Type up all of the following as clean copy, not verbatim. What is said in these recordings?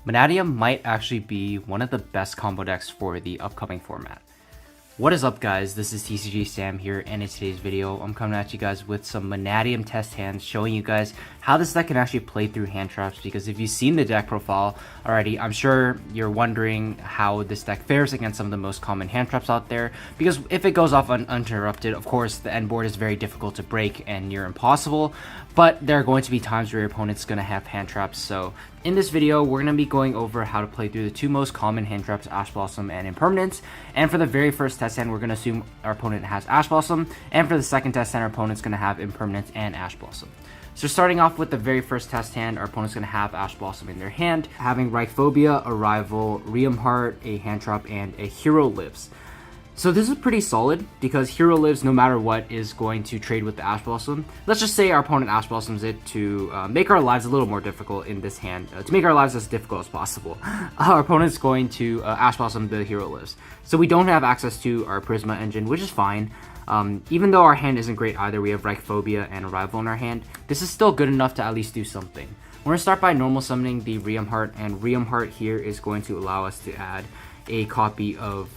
Mannadium might actually be one of the best combo decks for the upcoming format. What is up, guys? This is tcgsam here, and in today's video I'm coming at you guys with some Mannadium test hands, showing you guys how this deck can actually play through hand traps. Because if you've seen the deck profile already, I'm sure you're wondering how this deck fares against some of the most common hand traps out there. Because if it goes off uninterrupted, of course the end board is very difficult to break and near impossible, but there are going to be times where your opponent's going to have hand traps. So in this video, we're going to be going over how to play through the two most common hand traps, Ash Blossom and Impermanence. And for the very first test hand, we're going to assume our opponent has Ash Blossom. And for the second test hand, our opponent's going to have Impermanence and Ash Blossom. So starting off with the very first test hand, our opponent's going to have Ash Blossom in their hand, having Reichphobia, Arrival, Riem Heart, a hand trap, and a Hero Lives. So this is pretty solid because Hero Lives, no matter what, is going to trade with the Ash Blossom. Let's just say our opponent Ash Blossoms it to make our lives a little more difficult in this hand, to make our lives as difficult as possible. Our opponent's going to Ash Blossom the Hero Lives. So we don't have access to our Prisma engine, which is fine. Even though our hand isn't great either, we have Reichphobia and Arrival in our hand. This is still good enough to at least do something. We're going to start by normal summoning the Riem Heart, and Riem Heart here is going to allow us to add a copy of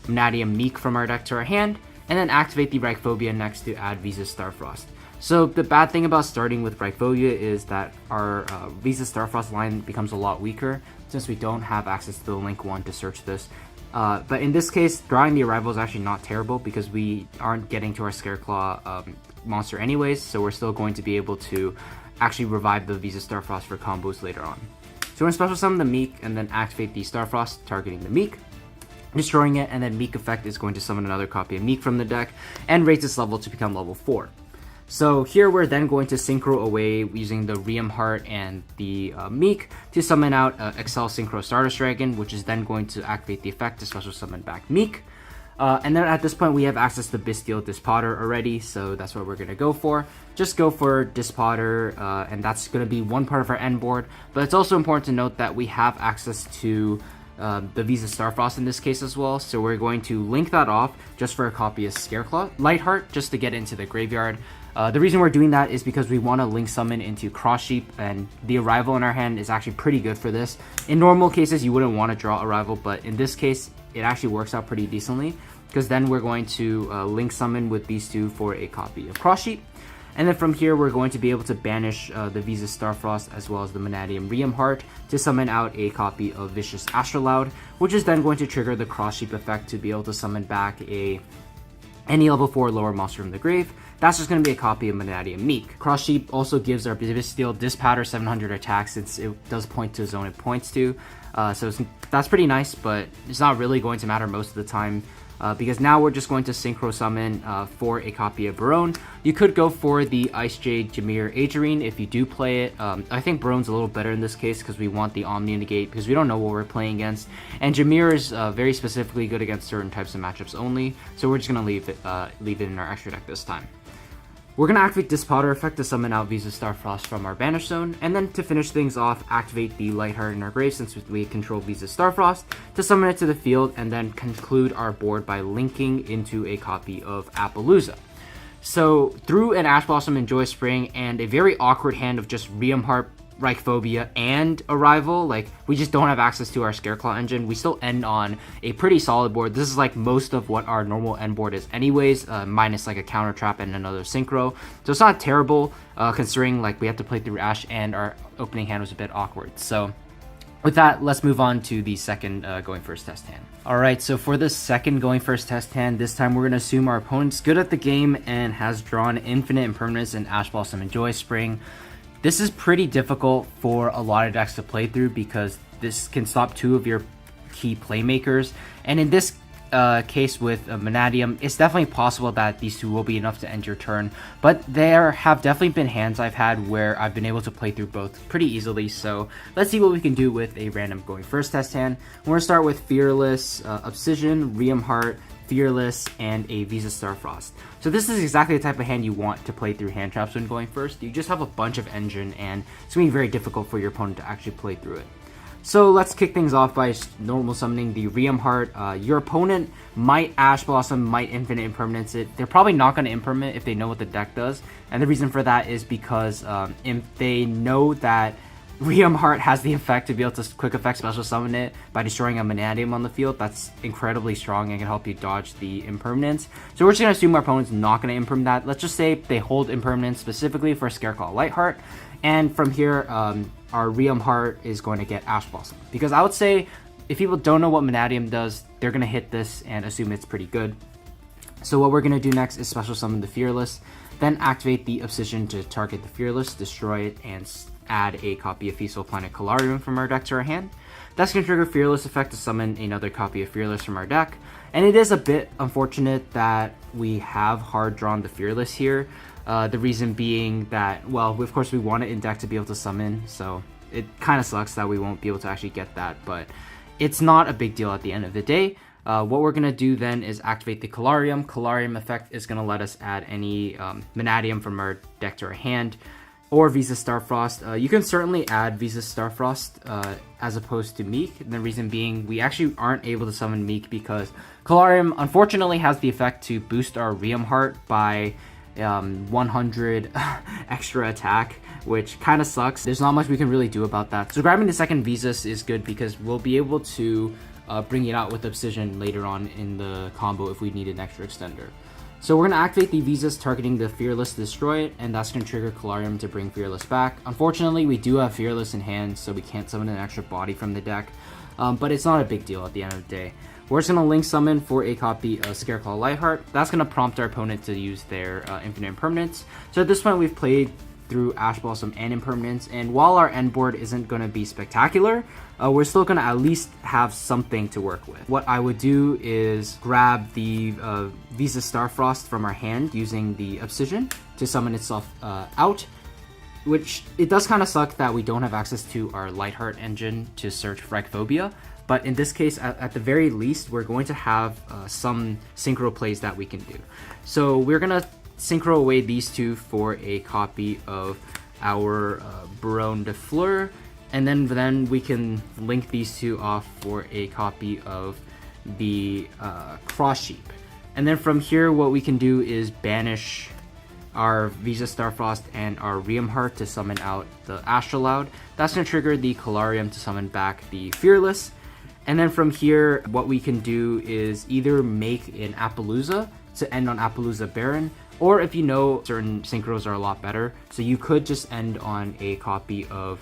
Mannadium Meek from our deck to our hand, and then activate the Reichphobia next to add Visas Starfrost. So the bad thing about starting with Reichphobia is that our Visas Starfrost line becomes a lot weaker since we don't have access to the Link 1 to search this. But in this case, drawing the Arrival is actually not terrible because we aren't getting to our Scareclaw monster anyways, so we're still going to be able to actually revive the Visas Starfrost for combos later on. So we're going to special summon the Meek and then activate the Starfrost, targeting the Meek, destroying it, and then Meek effect is going to summon another copy of Meek from the deck and raise its level to become level 4. So here we're then going to synchro away using the Riem Heart and the Meek to summon out Excel Synchro Stardust Dragon, which is then going to activate the effect to special summon back Meek. And then at this point we have access to Bestial Dispotter already, so that's what we're going to go for. Just go for Dispotter, and that's going to be one part of our end board. But it's also important to note that we have access to the Visas Starfrost in this case as well, so we're going to link that off just for a copy of Scareclaw, Lightheart, just to get into the graveyard. The reason we're doing that is because we want to link summon into Cross Sheep, and the Arrival in our hand is actually pretty good for this. In normal cases, you wouldn't want to draw Arrival, but in this case, it actually works out pretty decently, because then we're going to link summon with these two for a copy of Cross Sheep. And then from here, we're going to be able to banish the Visas Starfrost as well as the Mannadium Riem Heart to summon out a copy of Vicious Astrolaud, which is then going to trigger the Cross Sheep effect to be able to summon back any level 4 lower monster from the grave. That's just going to be a copy of Mannadium Meek. Cross Sheep also gives our Bestial Dispatter 700 attack since it does point to the zone it points to. That's pretty nice, but it's not really going to matter most of the time. Because now we're just going to synchro summon for a copy of Barone. You could go for the Ice Jade Jameer Agerine if you do play it. I think Barone's a little better in this case because we want the Omni Negate because we don't know what we're playing against. And Jameer is very specifically good against certain types of matchups only, so we're just going to leave it in our extra deck this time. We're going to activate Dispotter effect to summon out Visas Starfrost from our Banish Zone, and then to finish things off, activate the Lightheart in our grave since we control Visas Starfrost to summon it to the field, and then conclude our board by linking into a copy of Appaloosa. So through an Ash Blossom and Joy Spring and a very awkward hand of just Riem Heart, Reichphobia, and Arrival, like we just don't have access to our Scareclaw engine, we still end on a pretty solid board. This is like most of what our normal end board is anyways, minus like a counter trap and another synchro. So it's not terrible considering like we have to play through Ash and our opening hand was a bit awkward. So with that, let's move on to the second going first test hand. Alright, so for the second going first test hand, this time we're going to assume our opponent's good at the game and has drawn Infinite Impermanence and Ash Blossom and Joy Spring. This is pretty difficult for a lot of decks to play through because this can stop two of your key playmakers. And in this case with Mannadium, it's definitely possible that these two will be enough to end your turn. But there have definitely been hands I've had where I've been able to play through both pretty easily. So let's see what we can do with a random going first test hand. We're going to start with Fearless, Obsidian, Riem Heart, Fearless, and a Visas Starfrost. So this is exactly the type of hand you want to play through hand traps when going first. You just have a bunch of engine and it's going to be very difficult for your opponent to actually play through it. So let's kick things off by normal summoning the Riem Heart. Your opponent might Ash Blossom, might Infinite Impermanence it. They're probably not going to Impermanent if they know what the deck does. And the reason for that is because if they know that Riem Heart has the effect to be able to quick effect special summon it by destroying a Mannadium on the field. That's incredibly strong and can help you dodge the impermanence. So we're just going to assume our opponent's not going to imperm that. Let's just say they hold impermanence specifically for Scareclaw Lightheart. And from here, our Riem Heart is going to get Ash Blossom. Because I would say, if people don't know what Mannadium does, they're going to hit this and assume it's pretty good. So what we're going to do next is special summon the Fearless, then activate the Obsidian to target the Fearless, destroy it, and add a copy of Feastful Planet Calarium from our deck to our hand. That's going to trigger Fearless effect to summon another copy of Fearless from our deck. And it is a bit unfortunate that we have hard drawn the Fearless here. The reason being that, well, of course we want it in deck to be able to summon, so it kind of sucks that we won't be able to actually get that, but it's not a big deal at the end of the day. What we're going to do then is activate the Calarium. Calarium effect is going to let us add any Mannadium from our deck to our hand, or Visa Starfrost. You can certainly add Visa Starfrost as opposed to Meek. The reason being, we actually aren't able to summon Meek because Calarium unfortunately has the effect to boost our Riem Heart by 100 extra attack, which kind of sucks. There's not much we can really do about that. So grabbing the second Visas is good because we'll be able to bring it out with Obsidian later on in the combo if we need an extra extender. So we're going to activate the Visas targeting the Fearless to destroy it, and that's going to trigger Calarium to bring Fearless back. Unfortunately, we do have Fearless in hand, so we can't summon an extra body from the deck, but it's not a big deal at the end of the day. We're just going to link summon for a copy of Scareclaw Lightheart. That's going to prompt our opponent to use their infinite impermanence. So at this point, we've played through Ash Blossom and impermanence, and while our end board isn't going to be spectacular, we're still going to at least have something to work with. What I would do is grab the Visa Starfrost from our hand using the Obsidian to summon itself out, which it does kind of suck that we don't have access to our Lightheart engine to search Phobia. But in this case, at the very least, we're going to have some synchro plays that we can do. So we're going to synchro away these two for a copy of our Baronne de Fleur, and then we can link these two off for a copy of the Cross Sheep. And then from here, what we can do is banish our Visa Starfrost and our Riem Heart to summon out the Astrolaud. That's going to trigger the Calarium to summon back the Fearless. And then from here, what we can do is either make an Appaloosa to end on Appaloosa Baron, or if you know, certain synchros are a lot better, so you could just end on a copy of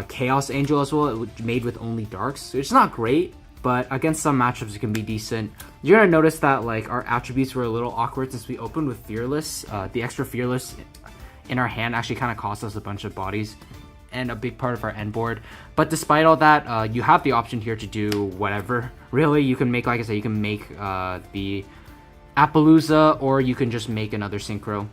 Chaos Angel as well, made with only darks. It's not great, but against some matchups it can be decent. You're gonna notice that like our attributes were a little awkward since we opened with Fearless. The extra Fearless in our hand actually kind of cost us a bunch of bodies and a big part of our end board. But despite all that, you have the option here to do whatever. Really, you can make, like I said, you can make the Appaloosa, or you can just make another synchro.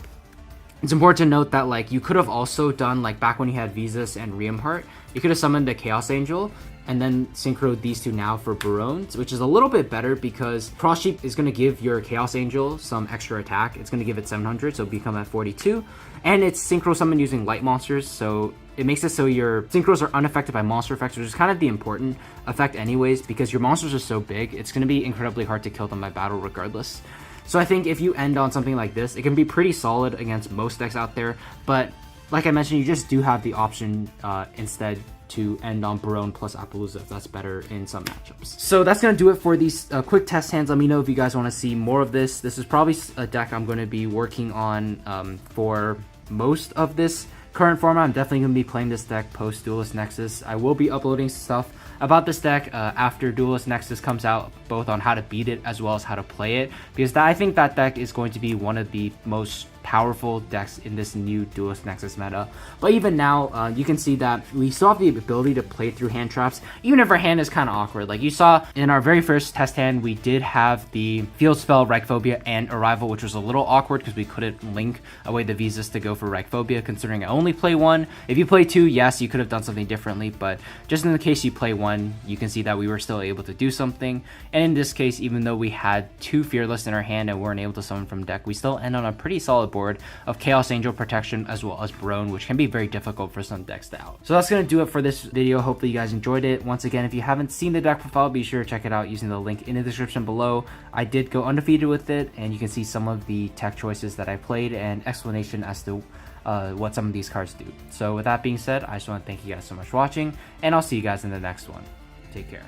It's important to note that like you could have also done, like back when you had Visas and Riem Heart, you could have summoned a Chaos Angel and then synchroed these two now for Baronnes, which is a little bit better because Cross Sheep is going to give your Chaos Angel some extra attack. It's going to give it 700, so become at 42. And it's synchro summon using light monsters, so it makes it so your synchros are unaffected by monster effects, which is kind of the important effect anyways, because your monsters are so big, it's going to be incredibly hard to kill them by battle regardless. So I think if you end on something like this, it can be pretty solid against most decks out there, but like I mentioned, you just do have the option instead to end on Baronne plus Appaloosa if that's better in some matchups. So that's going to do it for these quick test hands. Let me know if you guys want to see more of this. This is probably a deck I'm going to be working on for most of this current format. I'm definitely going to be playing this deck post Duelist Nexus. I will be uploading stuff about this deck after Duelist Nexus comes out, both on how to beat it as well as how to play it, because I think that deck is going to be one of the most powerful decks in this new Duelist Nexus meta. But even now, you can see that we still have the ability to play through hand traps, even if our hand is kind of awkward. Like you saw in our very first test hand, we did have the Field Spell, Phobia, and Arrival, which was a little awkward because we couldn't link away the Visas to go for Phobia, considering I only play one. If you play two, yes, you could have done something differently, but just in the case you play one, you can see that we were still able to do something. And in this case, even though we had two Fearless in our hand and weren't able to summon from deck, we still end on a pretty solid board of Chaos Angel protection as well as Baronne, which can be very difficult for some decks to out. So that's going to do it for this video. Hopefully you guys enjoyed it. Once again, if you haven't seen the deck profile, be sure to check it out using the link in the description below. I did go undefeated with it, and you can see some of the tech choices that I played and explanation as to what some of these cards do. So with that being said, I just want to thank you guys so much for watching, and I'll see you guys in the next one. Take care.